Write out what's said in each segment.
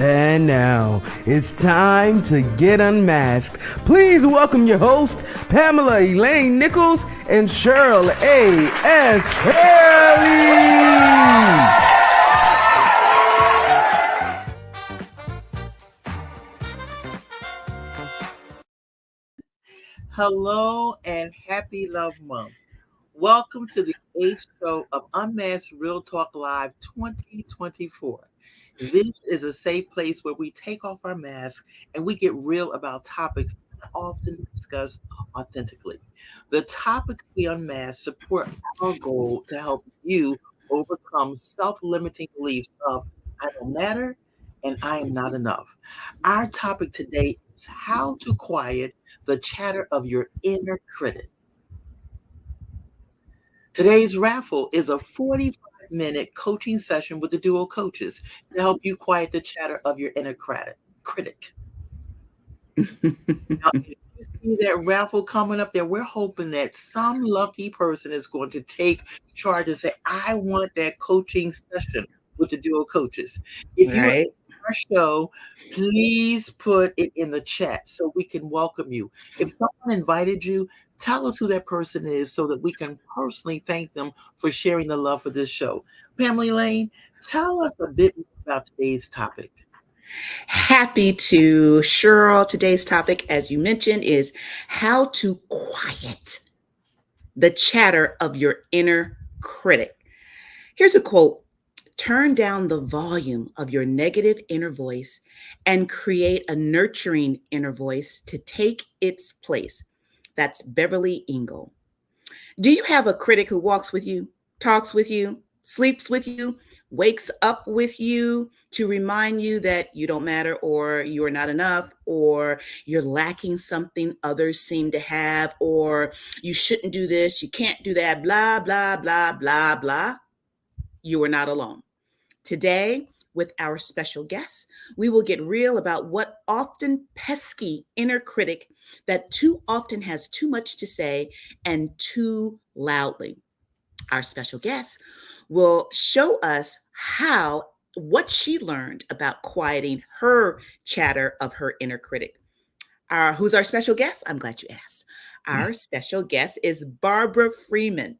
And now, it's time to get unmasked. Please welcome your host, Pamela Elaine Nichols and Cheryl A.S. Haley. Hello and happy Love Month. Welcome to the 8th show of Unmasked Real Talk Live 2024. This is a safe place where we take off our masks and we get real about topics that are often discussed authentically. The topics we unmask support our goal to help you overcome self-limiting beliefs of I don't matter and I am not enough. Our topic today is how to quiet the chatter of your inner critic. Today's raffle is a 45-minute coaching session with the duo coaches to help you quiet the chatter of your inner critic. Now, if you see that raffle coming up there, we're hoping that some lucky person is going to take charge and say, I want that coaching session with the duo coaches. If you're Right. our show, please put it in the chat so we can welcome you. If someone invited you, tell us who that person is so that we can personally thank them for sharing the love for this show. Pamela Lane, tell us a bit about today's topic. Happy to, Cheryl. Today's topic, as you mentioned, is how to quiet the chatter of your inner critic. Here's a quote. Turn down the volume of your negative inner voice and create a nurturing inner voice to take its place. That's Beverly Engel. Do you have a critic who walks with you, talks with you, sleeps with you, wakes up with you to remind you that you don't matter or you're not enough or you're lacking something others seem to have or you shouldn't do this, you can't do that, blah, blah, blah, blah, blah? You are not alone. Today, with our special guests, we will get real about what often pesky inner critic that too often has too much to say and too loudly. Our special guest will show us what she learned about quieting her chatter of her inner critic. Who's our special guest? I'm glad you asked. Our special guest is Barbara Freeman.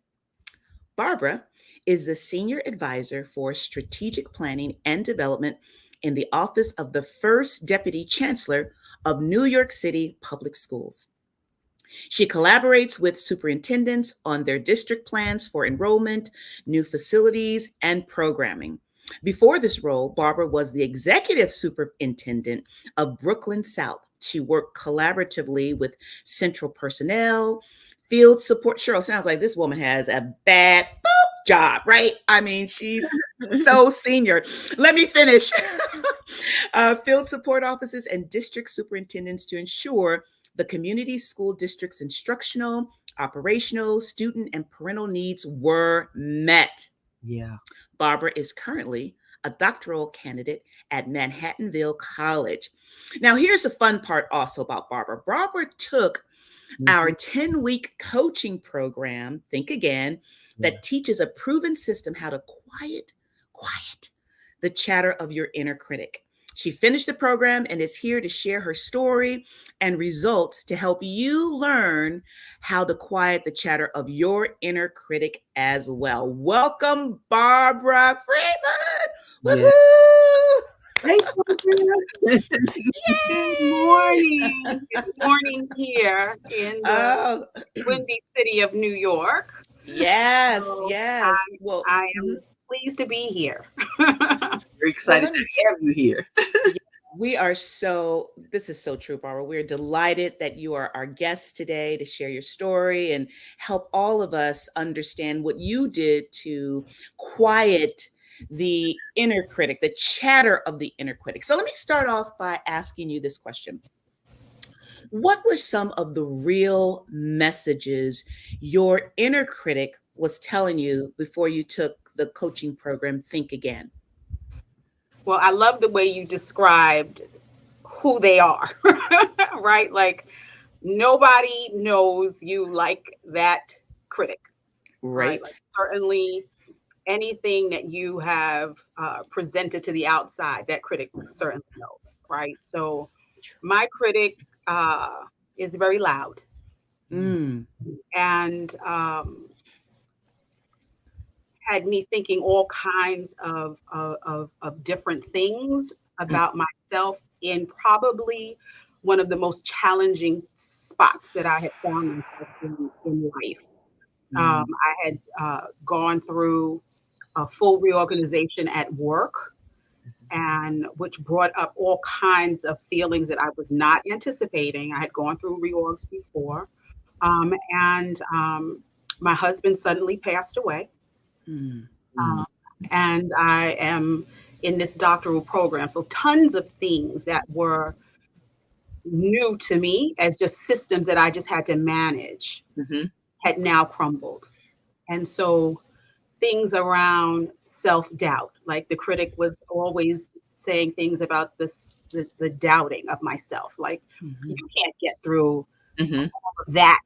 Barbara is the Senior Advisor for Strategic Planning and Development in the Office of the First Deputy Chancellor of New York City Public Schools. She collaborates with superintendents on their district plans for enrollment, new facilities, and programming. Before this role, Barbara was the executive superintendent of Brooklyn South. She worked collaboratively with central personnel, field support. Cheryl, sounds like this woman has a bad job, right? I mean, she's so senior. Let me finish. Field support offices and district superintendents to ensure the community school district's instructional, operational, student, and parental needs were met. Yeah. Barbara is currently a doctoral candidate at Manhattanville College. Now, here's the fun part also about Barbara. Barbara took our 10-week coaching program, Think Again, that teaches a proven system how to quiet the chatter of your inner critic. She finished the program and is here to share her story and results to help you learn how to quiet the chatter of your inner critic as well. Welcome, Barbara Freeman. Yeah. Woohoo! Good morning. Good morning here in the windy city of New York. Yes, So yes. I am pleased to be here. We're excited to have you here. This is so true, Barbara. We're delighted that you are our guest today to share your story and help all of us understand what you did to quiet the inner critic, the chatter of the inner critic. So let me start off by asking you this question. What were some of the real messages your inner critic was telling you before you took the coaching program, Think Again? Well, I love the way you described who they are, right? Like nobody knows you like that critic, right? Like, certainly anything that you have presented to the outside, that critic certainly knows, right? So my critic is very loud, Mm. and had me thinking all kinds of different things about myself in probably one of the most challenging spots that I had found myself in life. I had gone through a full reorganization at work, and which brought up all kinds of feelings that I was not anticipating. I had gone through reorgs before, and my husband suddenly passed away. Mm. Um, and I am in this doctoral program. So tons of things that were new to me as just systems that I just had to manage had now crumbled. And so things around self-doubt, like the critic was always saying things about the doubting of myself, like you can't get through that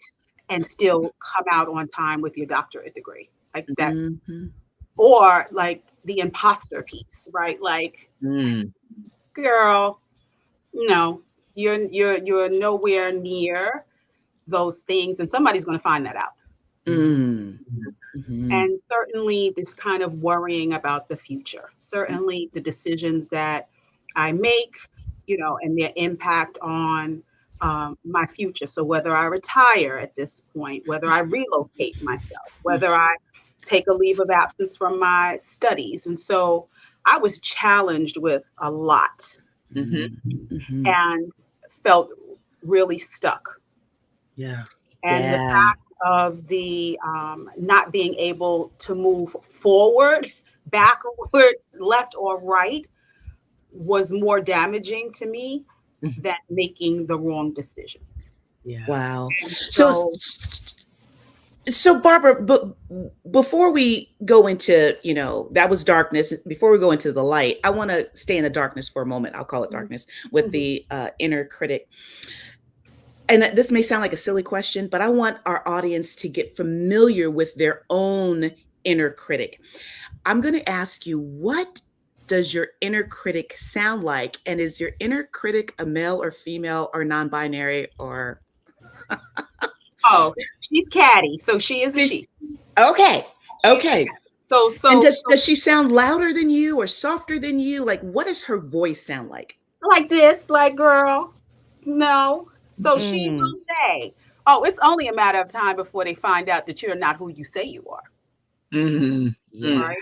and still come out on time with your doctorate degree, like that. Mm-hmm. Or like the imposter piece, right? Like, girl, no, you're nowhere near those things, and somebody's going to find that out. Mm-hmm. And certainly this kind of worrying about the future, certainly the decisions that I make, and their impact on my future. So whether I retire at this point, whether I relocate myself, whether I take a leave of absence from my studies. And so I was challenged with a lot and felt really stuck. Yeah. And the fact of the not being able to move forward, backwards, left or right was more damaging to me than making the wrong decision. Yeah. Wow. And So Barbara, but before we go into, that was darkness. Before we go into the light, I want to stay in the darkness for a moment. I'll call it darkness with the inner critic. And this may sound like a silly question, but I want our audience to get familiar with their own inner critic. I'm going to ask you, what does your inner critic sound like? And is your inner critic a male or female or non-binary or? Oh, she's catty, so she is a she. Okay. So and does she sound louder than you or softer than you? Like, what does her voice sound like? Like this, like, girl, no. So she will say, oh, it's only a matter of time before they find out that you're not who you say you are. Right?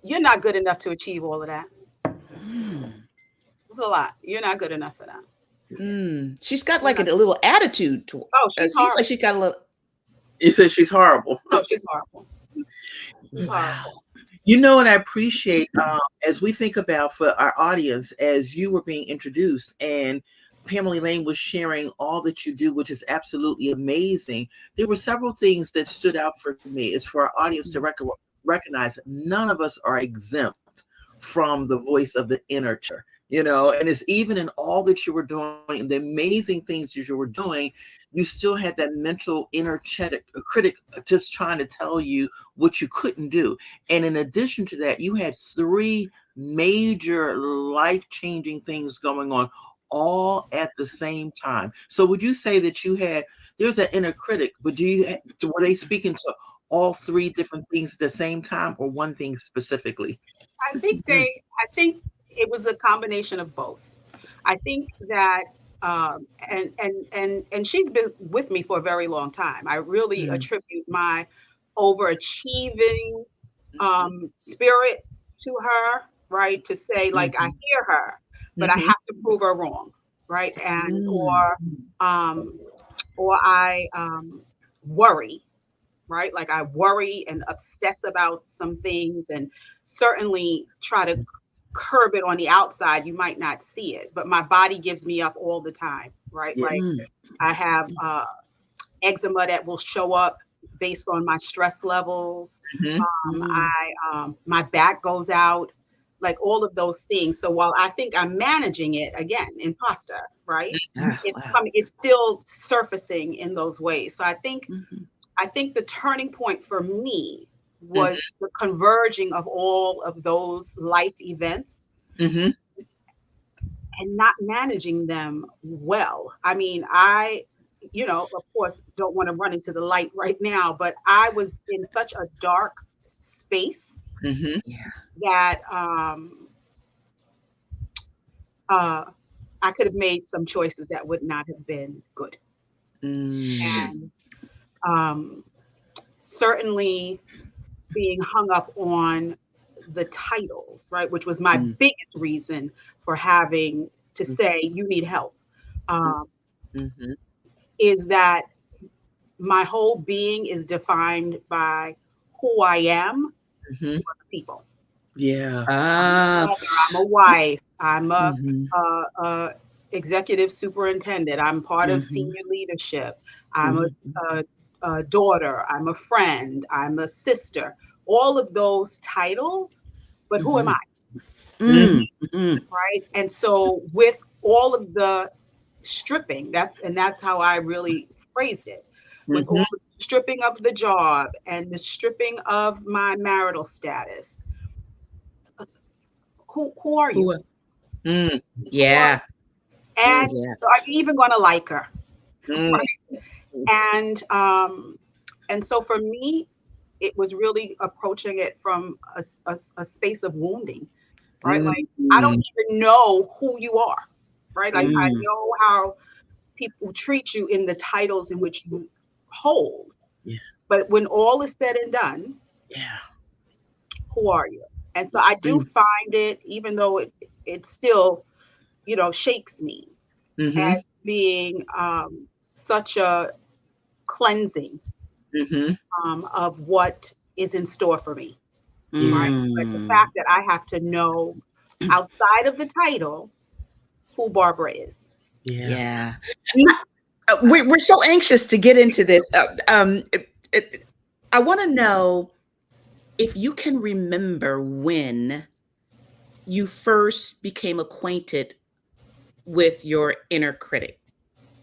You're not good enough to achieve all of that. It's a lot. You're not good enough for that. She's got like a little attitude to. She's seems like she got a little. You said she's horrible. No, she's horrible. She's Wow. horrible. You know what I appreciate as we think about for our audience, as you were being introduced and Pamela Lane was sharing all that you do, which is absolutely amazing. There were several things that stood out for me. Is for our audience to recognize none of us are exempt from the voice of the inner chair. And it's even in all that you were doing, the amazing things that you were doing, you still had that mental inner critic just trying to tell you what you couldn't do. And in addition to that, you had 3 major life-changing things going on all at the same time. So would you say that there's an inner critic, but were they speaking to all 3 different things at the same time, or one thing specifically? I think it was a combination of both. I think that and she's been with me for a very long time. I really attribute my overachieving spirit to her, right? To say, like, I hear her, but I have to prove her wrong, right? And or I worry, right? Like, I worry and obsess about some things, and certainly try to curb it on the outside. You might not see it, but my body gives me up all the time, right? Like, I have eczema that will show up based on my stress levels. My back goes out, like all of those things. So while I think I'm managing it, again, imposter, right? It's still surfacing in those ways. So I think I think the turning point for me was the converging of all of those life events and not managing them well. I mean, of course, don't want to run into the light right now, but I was in such a dark space that I could have made some choices that would not have been good. And certainly being hung up on the titles, right, which was my biggest reason for having to say you need help, is that my whole being is defined by who I am to other people. Yeah. I'm a wife. I'm a executive superintendent. I'm part of senior leadership. I'm a daughter. I'm a friend. I'm a sister. All of those titles, but who am I? Right? And so with all of the stripping, that's how I really phrased it. With all the stripping of the job and the stripping of my marital status, who are you? Yeah. And are you even going to like her? Right? And so for me, it was really approaching it from a space of wounding, right? Like, I don't even know who you are, right? Like, I know how people treat you in the titles in which you hold. Yeah. But when all is said and done, who are you? And so I do find it, even though it still, shakes me, as being such a cleansing of what is in store for me. Right? Like the fact that I have to know outside of the title who Barbara is. Yeah. We're so anxious to get into this. I want to know if you can remember when you first became acquainted with your inner critic.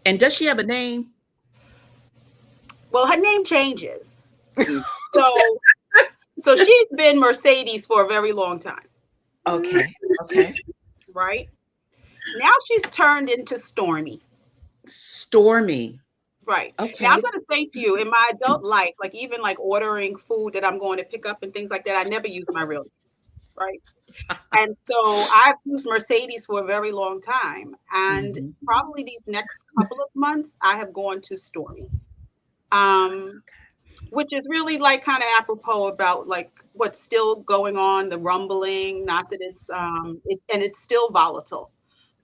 And does she have a name? Well, her name changes. So she's been Mercedes for a very long time. Okay. Right? Now she's turned into Stormy. Right. Okay. Now I'm going to say to you, in my adult life, like even like ordering food that I'm going to pick up and things like that, I never use my real name. Right. And so I've used Mercedes for a very long time. And probably these next couple of months, I have gone to Stormy. Which is really like kind of apropos about like what's still going on, the rumbling, not that it's still volatile.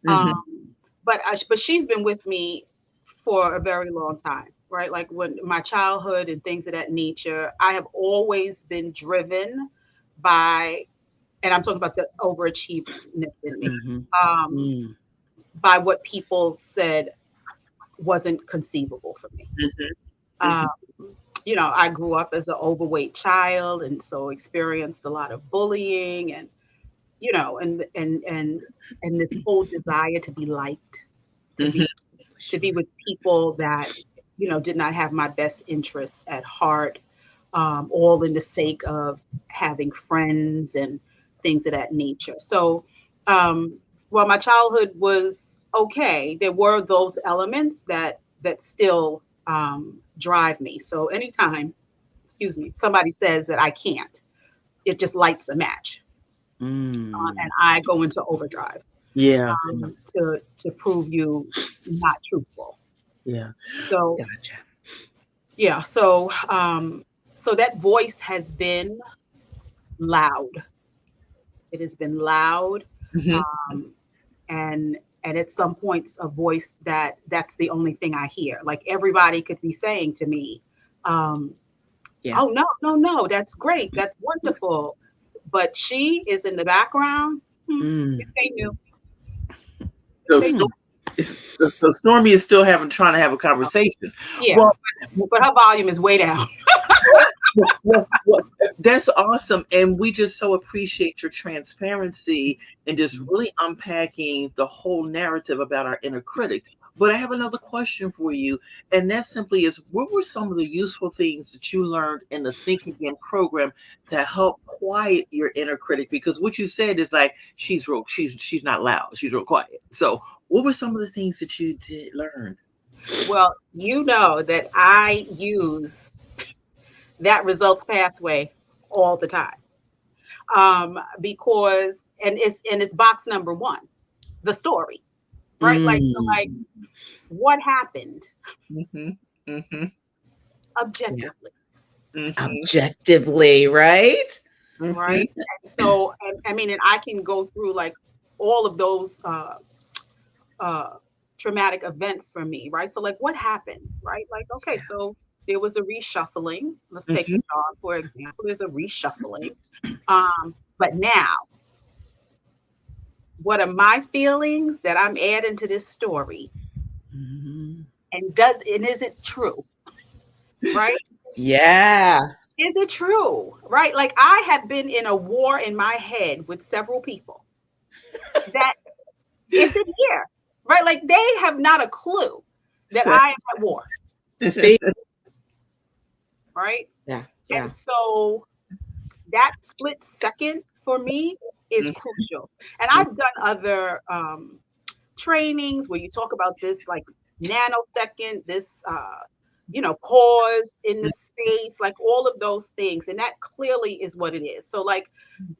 But she's been with me for a very long time, right? Like when my childhood and things of that nature, I have always been driven by, and I'm talking about the overachievement in me, by what people said wasn't conceivable for me. I grew up as an overweight child, and so experienced a lot of bullying, and and this whole desire to be liked, to be with people that did not have my best interests at heart, all in the sake of having friends and things of that nature. So, while my childhood was okay, there were those elements that still drive me. So anytime, somebody says that I can't, it just lights a match, and I go into overdrive. To prove you not truthful. So gotcha. So that voice has been loud. It has been loud, and at some points a voice that's the only thing I hear. Like everybody could be saying to me, oh no, that's great, that's wonderful, but she is in the background. They knew. So Stormy is still trying to have a conversation. Yeah, but her volume is way down. well, that's awesome, and we just so appreciate your transparency and just really unpacking the whole narrative about our inner critic. But I have another question for you, and that simply is, what were some of the useful things that you learned in the Think Again program to help quiet your inner critic? Because what you said is like, she's not loud, she's real quiet. So what were some of the things that you did learn? Well, you know that I use that results pathway all the time. Because it's box number one, the story, right? Like what happened Mm-hmm. Mm-hmm. Yeah. objectively, Mm-hmm. Objectively, right? Mm-hmm. right? And so, I mean, and I can go through like all of those uh, traumatic events for me, right? So, like, what happened, right? Like, okay, so there was a reshuffling. Let's take Mm-hmm. the job, for example. There's a reshuffling. But now, what are my feelings that I'm adding to this story? Mhm. And is it true, right? Yeah. Is it true, right? Like, I have been in a war in my head with several people that isn't here, right? Like, they have not a clue that I am at war, Speak. right? Yeah. And Yeah. so that split second for me is crucial. And I've done other trainings where you talk about this like nanosecond, this pause in the space, like all of those things. And that clearly is what it is. So like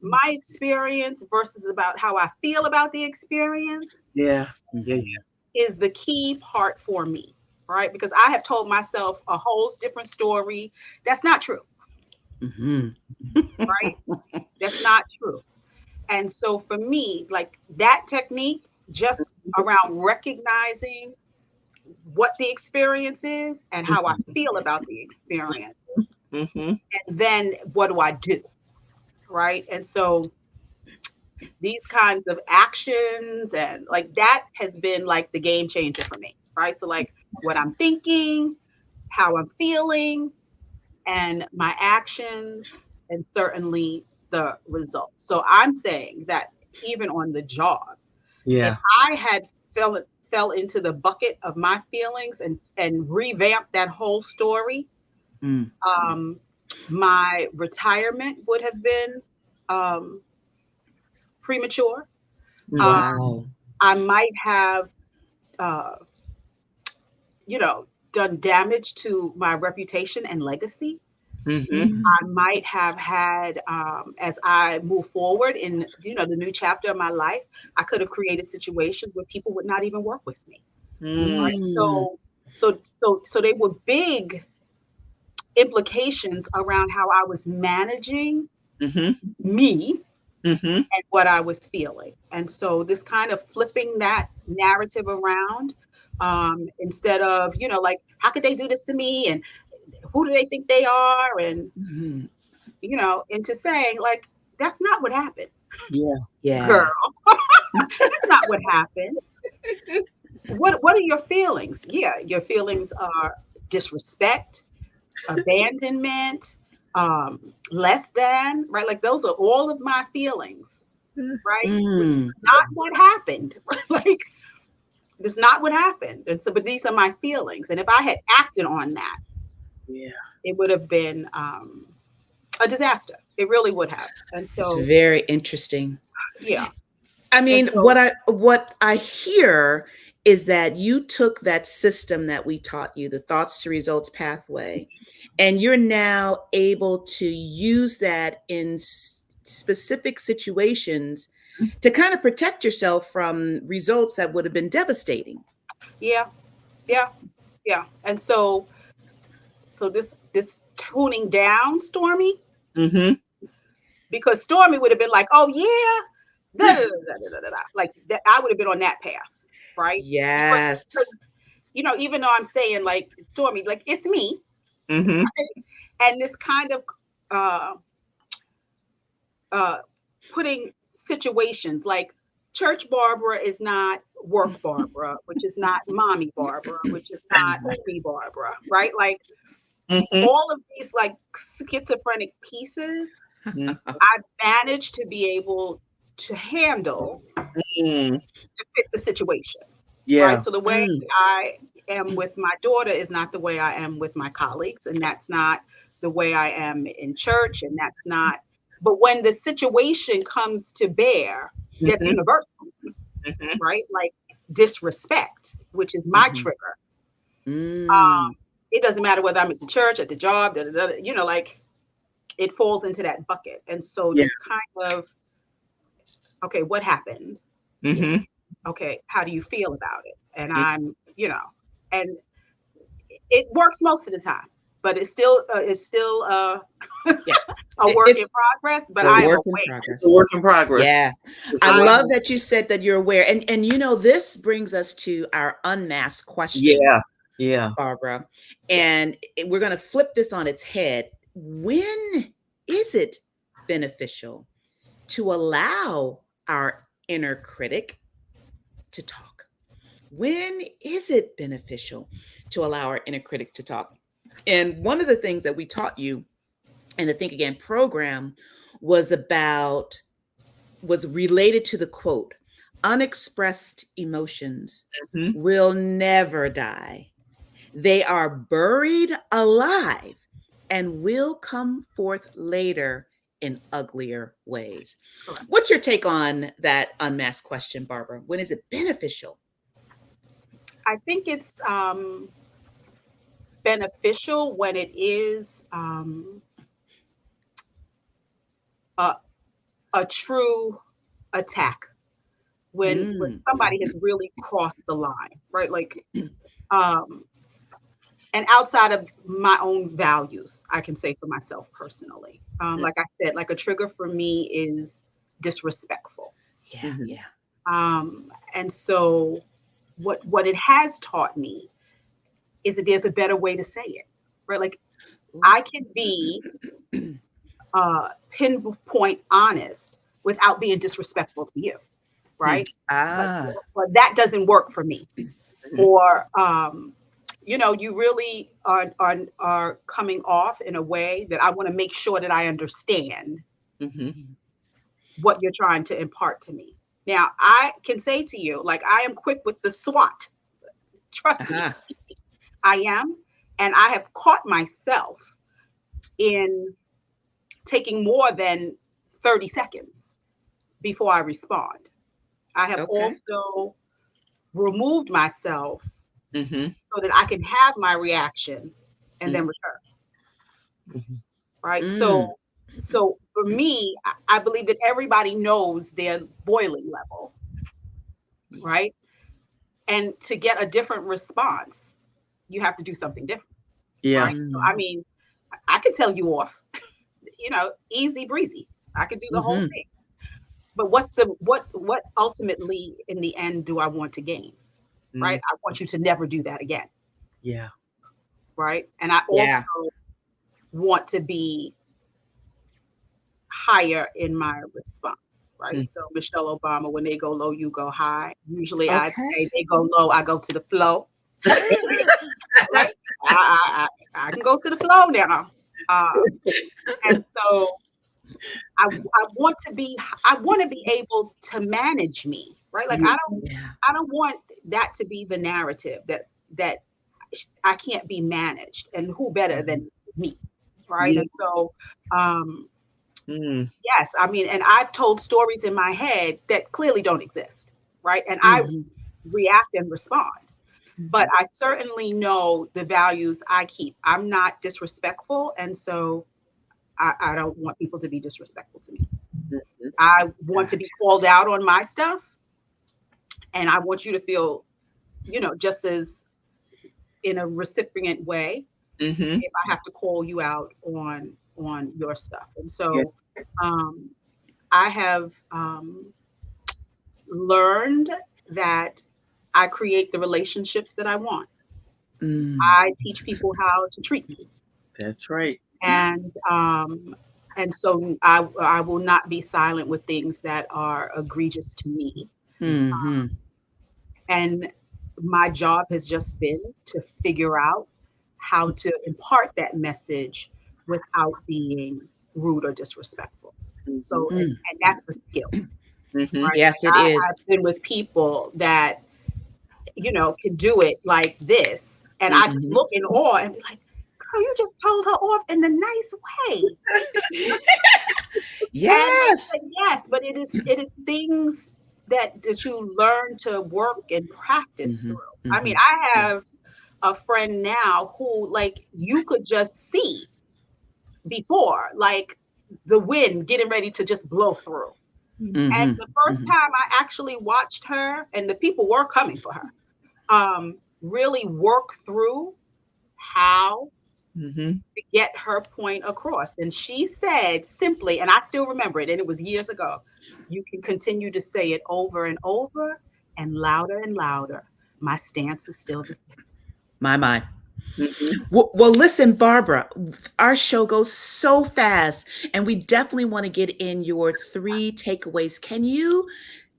my experience versus about how I feel about the experience Yeah. Yeah. Mhm. is the key part for me, right? Because I have told myself a whole different story. That's not true, Mhm. right? That's not true. And so for me, like that technique, just around recognizing what the experience is and how I feel about the experience. Mm-hmm. And then what do I do? Right. And so these kinds of actions and like that has been like the game changer for me. Right. So, like what I'm thinking, how I'm feeling, and my actions, and certainly the results. So I'm saying that even on the job, if Yeah. I had fell into the bucket of my feelings and revamped that whole story, Mm. um, my retirement would have been um, premature. Um, Wow. I might have, uh, done damage to my reputation and legacy. Mm-hmm. Mm. I might have had, as I move forward in, the new chapter of my life, I could have created situations where people would not even work with me. Mm. Right. Mm. So they were big implications around how I was managing Mm-hmm. me Mm-hmm. and what I was feeling. And so this kind of flipping that narrative around, instead of, like, how could they do this to me? And who do they think they are? And, Mhm. into saying, like, that's not what happened, Yeah. girl. Yeah. That's not what happened. What are your feelings? Yeah, your feelings are disrespect, abandonment, less than, right? Like those are all of my feelings, right? Which is Mm. not what happened. Like this is not what happened. And so, but these are my feelings. And if I had acted on that, Yeah. it would have been a disaster. It really would have. And It's so, very interesting. yeah. I And mean, so, what I hear is that you took that system that we taught you, the thoughts to results pathway, and you're now able to use that in specific situations to kind of protect yourself from results that would have been devastating. yeah, yeah, yeah. And so this tuning down, Stormy, Mm-hmm. because Stormy would have been like, oh yeah, da, da, da, da, da, da, da. Like that, I would have been on that path, right? Yes. Because, even though I'm saying like Stormy, like it's me, Mm-hmm. and this kind of uh, uh, putting situations like church Barbara is not work Barbara, which is not mommy Barbara, which is not me Barbara, right? Like Mm-hmm. all of these like schizophrenic pieces, I've managed to be able to handle Mm. to fit the situation. Yeah. Right. So the way I am with my daughter is not the way I am with my colleagues, and that's not the way I am in church, and that's not. But when the situation comes to bear, that's Mhm. universal, Mhm. right? Like disrespect, which is my trigger. Mm. It doesn't matter whether I'm at the church, at the job, like it falls into that bucket. And so Yeah. just kind of, okay, what happened? Mhm. Okay, how do you feel about it? And and it works most of the time, but it's still Yeah. a work in progress. But A I am work in aware. progress. It's a work in progress. Yes. It's I a work- love that you said that you're aware. And this brings us to our unmasked question, Yeah. Yeah. Barbara. And we're going to flip this on its head. When is it beneficial to allow our inner critic to talk? When is it beneficial to allow our inner critic to talk? And one of the things that we taught you in the Think Again program was related to the quote, unexpressed emotions Mhm. will never die. They are buried alive and will come forth later in uglier ways. Correct. What's your take on that unmasked question, Barbara? When is it beneficial? I think it's beneficial when it is a, a true attack. When somebody has really crossed the line, right? Like, um, and outside of my own values, I can say for myself personally, like I said, like a trigger for me is disrespectful. Yeah, Mhm. yeah. And so what it has taught me is that there's a better way to say it, right? Like I can be pinpoint honest without being disrespectful to you, right? But, Ah, but that doesn't work for me. Mhm. Or you really are coming off in a way that I want to make sure that I understand Mhm. what you're trying to impart to me. Now, I can say to you, like I am quick with the SWAT. Trust me, I am. And I have caught myself in taking more than 30 seconds before I respond. I have okay. also removed myself Mhm. so that I can have my reaction and then return. Mhm. Right. Mm, So for me, I believe that everybody knows their boiling level, right? And to get a different response, you have to do something different, Yeah. right? So I mean, I could tell you off, easy breezy. I could do the whole mhm. thing. But what ultimately in the end do I want to gain? Right? Mhm. I want you to never do that again. Yeah. Right. And I Yeah. also want to be higher in my response, right? Mm. So Michelle Obama, when they go low, you go high. Usually I Okay. say they go low, I go to the flow. Right? I can go to the flow now. And so I want to be able to manage me, right? Like Yeah. Yeah. I don't want that to be the narrative that I can't be managed, and who better than me, right? Yeah. And so Mm. yes, I mean, and I've told stories in my head that clearly don't exist, right? And I Mhm. react and respond. But I certainly know the values I keep. I'm not disrespectful. And so I don't want people to be disrespectful to me. Mhm. I want to be Gotcha. called out on my stuff. And I want you to feel, just as in a recipient way Mhm. if I have to call you out on your stuff. And Yeah. so um, I have learned that I create the relationships that I want. Mm. I teach people how to treat me, That's right. and so I will not be silent with things that are egregious to me. Mhm. And my job has just been to figure out how to impart that message without being rude or disrespectful. Mhm. So, Mm. and that's the skill, Mhm. right? Yes, it Like is. I've been with people that can do it like this. And I just look in awe and be like, girl, you just told her off in the nice way. Yes. And yes, but it is things that you learn to work and practice through. I mean, I have a friend now who, like, you could just see before, like, the wind getting ready to just blow through. And the first time I actually watched her, and the people were coming for her, really work through how to get her point across. And she said simply, and I still remember it, and it was years ago, you can continue to say it over and over and louder. My stance is still the same. My. Well, listen, Barbara, our show goes so fast, and we definitely want to get in your 3 takeaways. Can you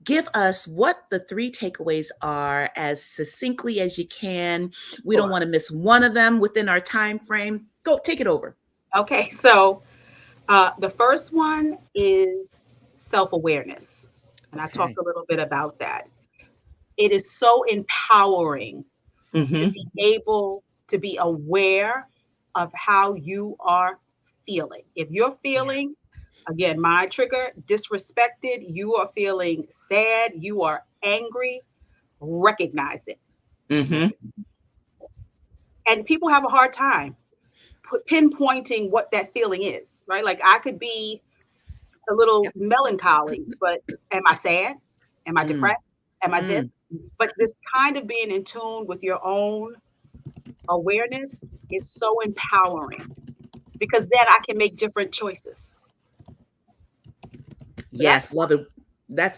give us what the 3 takeaways are as succinctly as you can? We don't want to miss one of them within our time frame. Go, take it over. Okay, so the first one is self-awareness. And I talked a little bit about that. It is so empowering to be able to be aware of how you are feeling. If you're feeling, again, my trigger, disrespected, you are feeling sad, you are angry, recognize it. And people have a hard time pinpointing what that feeling is, right? Like, I could be a little melancholy, but am I sad? Am I depressed? Am I this? But this kind of being in tune with your own awareness is so empowering, because then I can make different choices. Yes, love it.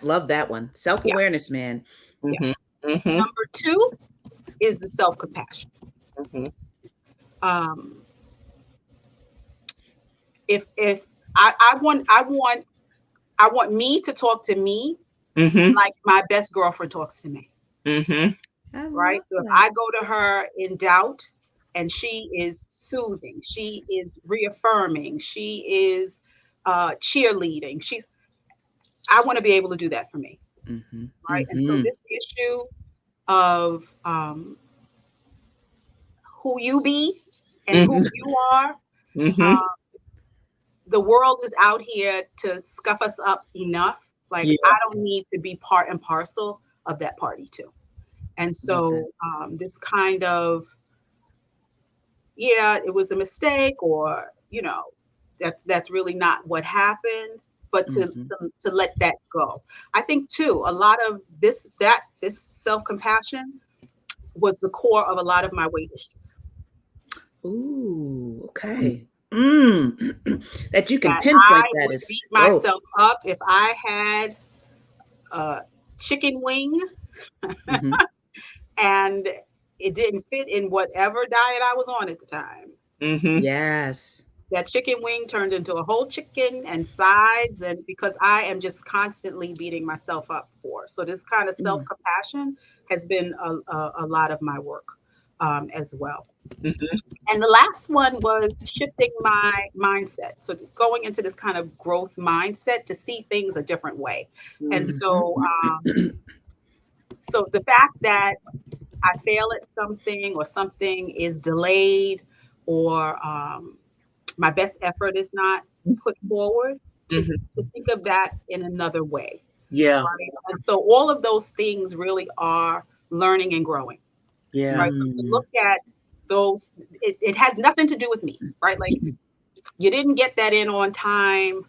Love that one. Self-awareness, man. Number 2 is the self-compassion. If I want me to talk to me like my best girlfriend talks to me. Right? So if I go to her in doubt and she is soothing, she is reaffirming, she is cheerleading, I want to be able to do that for me. Right? And so this issue of who you be and who you are, the world is out here to scuff us up enough. Like, I don't need to be part and parcel of that party too. And so this kind of, it was a mistake, or, that's really not what happened, but to let that go. I think too, a lot of this self-compassion was the core of a lot of my weight issues. Ooh, okay. That you can pinpoint that I as beat myself up if I had a chicken wing and it didn't fit in whatever diet I was on at the time. Yes. That chicken wing turned into a whole chicken and sides, and because I am just constantly beating myself up for. So this kind of self-compassion has been a lot of my work as well. And the last one was shifting my mindset. So going into this kind of growth mindset to see things a different way. And so, so the fact that I fail at something, or something is delayed, or my best effort is not put forward, to think of that in another way. Right? And so all of those things really are learning and growing. Right? So to look at those, it has nothing to do with me, right? Like, you didn't get that in on time.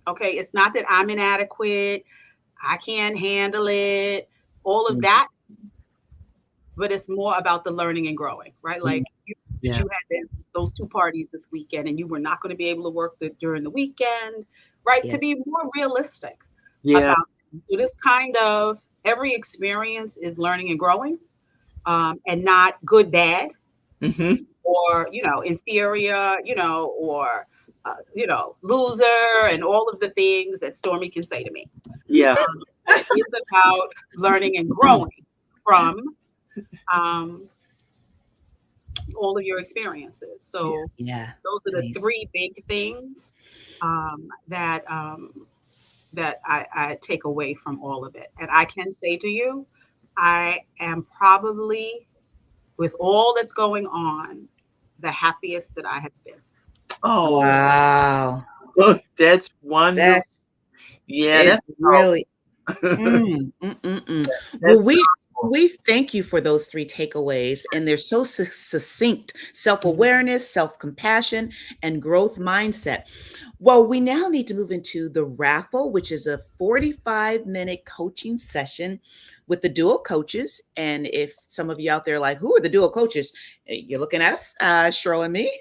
Okay. It's not that I'm inadequate, I can't handle it, all of that, but it's more about the learning and growing, right? Like, you had those 2 parties this weekend, and you were not going to be able to work during the weekend, right? To be more realistic about it. So this kind of, every experience is learning and growing, and not good, bad, or, inferior, or, loser, and all of the things that Stormy can say to me. It is about learning and growing from all of your experiences. So those are the 3 big things that I take away from all of it. And I can say to you, I am probably, with all that's going on, the happiest that I have been. Oh, Wow. look, that's wonderful. That's Yeah, it's that's really powerful. Well, That's powerful. we thank you for those three takeaways, and they're so succinct: self-awareness, self-compassion, and growth mindset. Well, we now need to move into the raffle, which is a 45-minute coaching session with the dual coaches. And if some of you out there are like, who are the dual coaches? You're looking at us, Cheryl and me,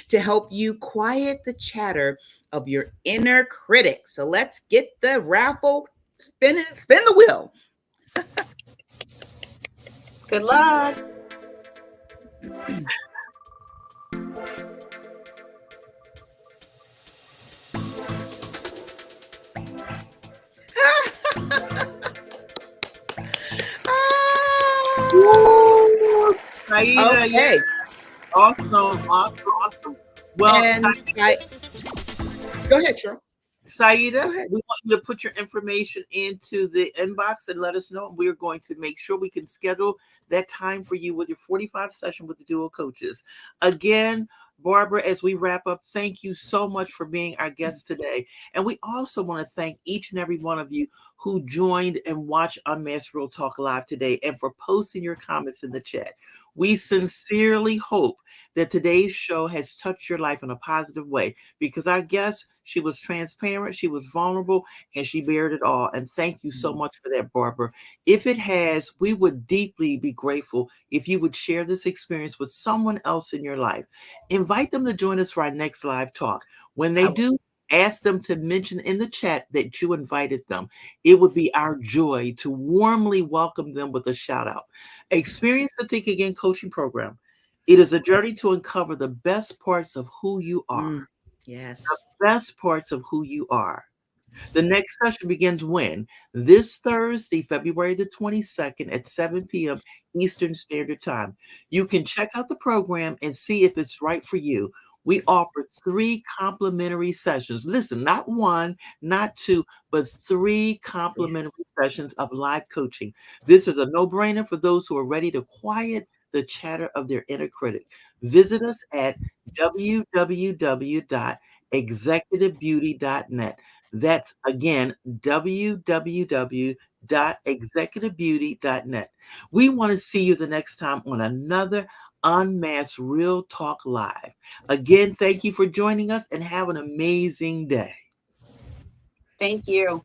to help you quiet the chatter of your inner critic. So let's get the raffle spin the wheel. Good luck. Woo! Saida, yeah, Okay. awesome, awesome, awesome. Well, And go ahead, Cheryl. Saida, Go ahead. we want you to put your information into the inbox and let us know. We're going to make sure we can schedule that time for you with your 45 session with the dual coaches. Again, Barbara, as we wrap up, thank you so much for being our guest today. And we also want to thank each and every one of you who joined and watched Unmasked Real Talk Live today and for posting your comments in the chat. We sincerely hope that today's show has touched your life in a positive way because our guest, she was transparent, she was vulnerable, and she bared it all. And thank you so much for that, Barbara. If it has, we would deeply be grateful if you would share this experience with someone else in your life. Invite them to join us for our next live talk. When they do, ask them to mention in the chat that you invited them. It would be our joy to warmly welcome them with a shout out. Experience the Think Again coaching program. It is a journey to uncover the best parts of who you are. Yes. Best parts of who you are. The next session begins when? This Thursday, February the 22nd at 7 p.m. Eastern Standard Time. You can check out the program and see if it's right for you. We offer 3 complimentary sessions. Listen, not 1, not 2, but 3 complimentary Yes. sessions of live coaching. This is a no-brainer for those who are ready to quiet the chatter of their inner critic. Visit us at www.executivebeauty.net. That's again, www.executivebeauty.net. We want to see you the next time on another Unmasked Real Talk Live. Again, thank you for joining us and have an amazing day. Thank you.